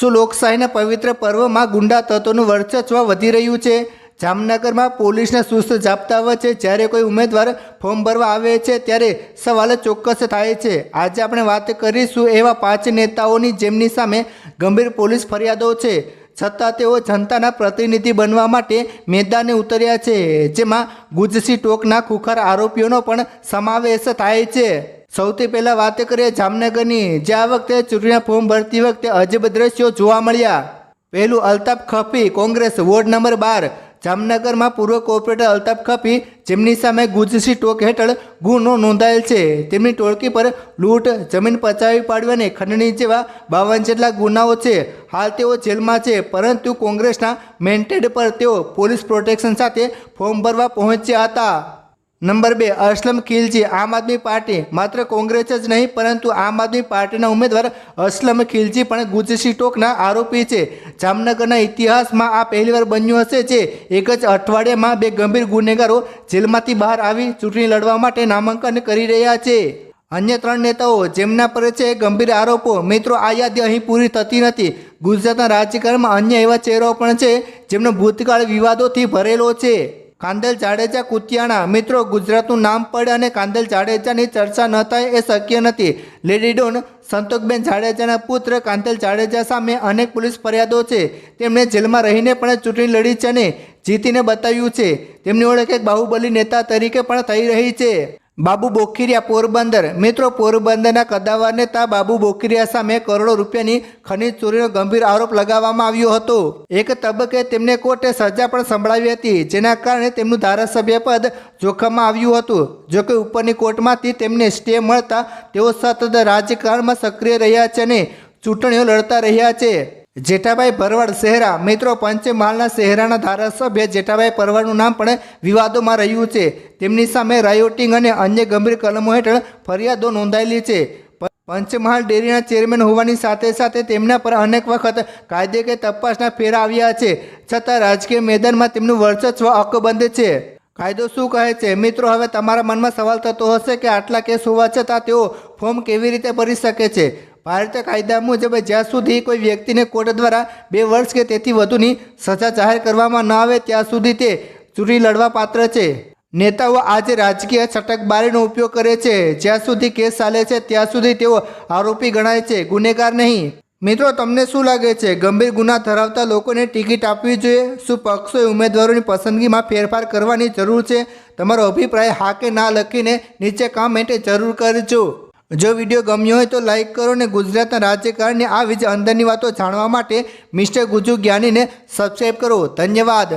શું લોકશાહીના પવિત્ર પર્વમાં ગુંડા તત્વોનું વર્ચસ્વ વધી રહ્યું છે? જામનગરમાં પોલીસના સુસ્ત જાપ્તા વચ્ચે જ્યારે કોઈ ઉમેદવાર ફોર્મ ભરવા આવે છે ત્યારે સવાલ ચોક્કસ થાય છે। આજે આપણે વાત કરીશું એવા 5 નેતાઓની જેમની સામે ગંભીર પોલીસ ફરિયાદો છે, છતાં તેઓ જનતાના પ્રતિનિધિ બનવા માટે મેદાને ઉતર્યા છે, જેમાં ગુજસી ટોકના ખુખાર આરોપીઓનો પણ સમાવેશ થાય છે। સૌથી પહેલાં વાત કરીએ જામનગરની, જે આ વખતે ચૂંટણીના ફોર્મ ભરતી વખતે અજબ દ્રશ્યો જોવા મળ્યા। પહેલું, અલ્તાફ ખફી, કોંગ્રેસ, વોર્ડ નંબર 12। જામનગરમાં પૂર્વ કોર્પોરેટર અલ્તાફ ખફી, જેમની સામે ગુજસી ટોક હેઠળ ગુનો નોંધાયેલ છે, તેમની ટોળકી પર લૂંટ, જમીન પચાવી પાડવી અને ખંડણી જેવા 52 જેટલા ગુનાઓ છે। હાલ તેઓ જેલમાં છે, પરંતુ કોંગ્રેસના મેન્ડેટ પર તેઓ પોલીસ પ્રોટેક્શન સાથે ફોર્મ ભરવા પહોંચ્યા હતા। નંબર 2, અસલમ ખિલજી, આમ આદમી પાર્ટી। માત્ર કોંગ્રેસ જ નહીં પરંતુ આમ આદમી પાર્ટીના ઉમેદવાર અસલમ ખિલજી પણ ગુજસી ટોકના આરોપી છે। જામનગરના ઇતિહાસમાં આ પહેલીવાર બન્યું હશે જે એક જ અઠવાડિયામાં 2 ગંભીર ગુનેગારો જેલમાંથી બહાર આવી ચૂંટણી લડવા માટે નામાંકન કરી રહ્યા છે। અન્ય 3 નેતાઓ જેમના પર છે ગંભીર આરોપો। મિત્રો, આ યાદી અહીં પૂરી થતી નથી। ગુજરાતના રાજકારણમાં અન્ય એવા ચહેરાઓ પણ છે જેમનો ભૂતકાળ વિવાદોથી ભરેલો છે। કાંદલ જાડેજા કુતિયાણા, મિત્રો, ગુજરાતનું નામ પડે અને કાંદલ જાડેજાની ચર્ચા ન થાય એ શક્ય નથી। લેડી ડોન સંતોકબેન જાડેજાના પુત્ર કાંદલ જાડેજા સામે અનેક પોલીસ ફરિયાદો છે। તેમણે જેલમાં રહીને પણ ચૂંટણી લડી છે અને જીતીને બતાવ્યું છે। તેમની ઓળખ એક બાહુબલી નેતા તરીકે પણ થઈ રહી છે। બાબુ બોખીરિયા, પોરબંદર, મિત્રો, પોરબંદરના કદાવર નેતા બાબુ બોખીરિયા સામે કરોડો રૂપિયાની ખનીજ ચોરીનો ગંભીર આરોપ લગાવવામાં આવ્યો હતો। એક તબક્કે તેમને કોર્ટે સજા પણ સંભળાવી હતી, જેના કારણે તેમનું ધારાસભ્ય પદ જોખમમાં આવ્યું હતું। જોકે ઉપરની કોર્ટમાંથી તેમને સ્ટે મળતા તેઓ સતત રાજકારણમાં સક્રિય રહ્યા છે અને ચૂંટણીઓ લડતા રહ્યા છે। જેઠાભાઈ ભરવાડ, શહેરા, મિત્રો, પંચમહાલના શહેરાના ધારાસભ્ય જેઠાભાઈ ભરવાડનું નામ પણ વિવાદોમાં રહ્યું છે। તેમની સામે રાયોટિંગ અને અન્ય ગંભીર કલમો હેઠળ ફરિયાદો નોંધાયેલી છે। પંચમહાલ ડેરીના ચેરમેન હોવાની સાથે સાથે તેમના પર અનેક વખત કાયદેકીય તપાસના ફેરા આવ્યા છે, છતાં રાજકીય મેદાનમાં તેમનું વર્ચસ્વ અકબંધ છે। કાયદો શું કહે છે? મિત્રો, હવે તમારા મનમાં સવાલ થતો હશે કે આટલા કેસ હોવા છતાં તેઓ ફોર્મ કેવી રીતે ભરી શકે છે? ભારતીય કાયદા મુજબ જ્યાં સુધી કોઈ વ્યક્તિને કોર્ટ દ્વારા 2 વર્ષ કે તેથી વધુની સજા જાહેર કરવામાં ન આવે ત્યાં સુધી તે ચૂંટણી લડવા પાત્ર છે। નેતાઓ આજે રાજકીય છટકબારીનો ઉપયોગ કરે છે। જ્યાં સુધી કેસ ચાલે છે ત્યાં સુધી તેઓ આરોપી ગણાય છે, ગુનેગાર નહીં। મિત્રો, તમને શું લાગે છે? ગંભીર ગુના ધરાવતા લોકોને ટિકિટ આપવી જોઈએ? શું પક્ષોએ ઉમેદવારોની પસંદગીમાં ફેરફાર કરવાની જરૂર છે? તમારો અભિપ્રાય હા કે ના લખીને નીચે કમેન્ટ જરૂર કરજો। જો વિડીયો ગમ્યો હોય તો લાઇક કરો અને ગુજરાતના રાજકારણની આવી જ અંદરની વાતો જાણવા માટે મિસ્ટર ગુજુ જ્ઞાનીને સબસ્ક્રાઈબ કરો। ધન્યવાદ।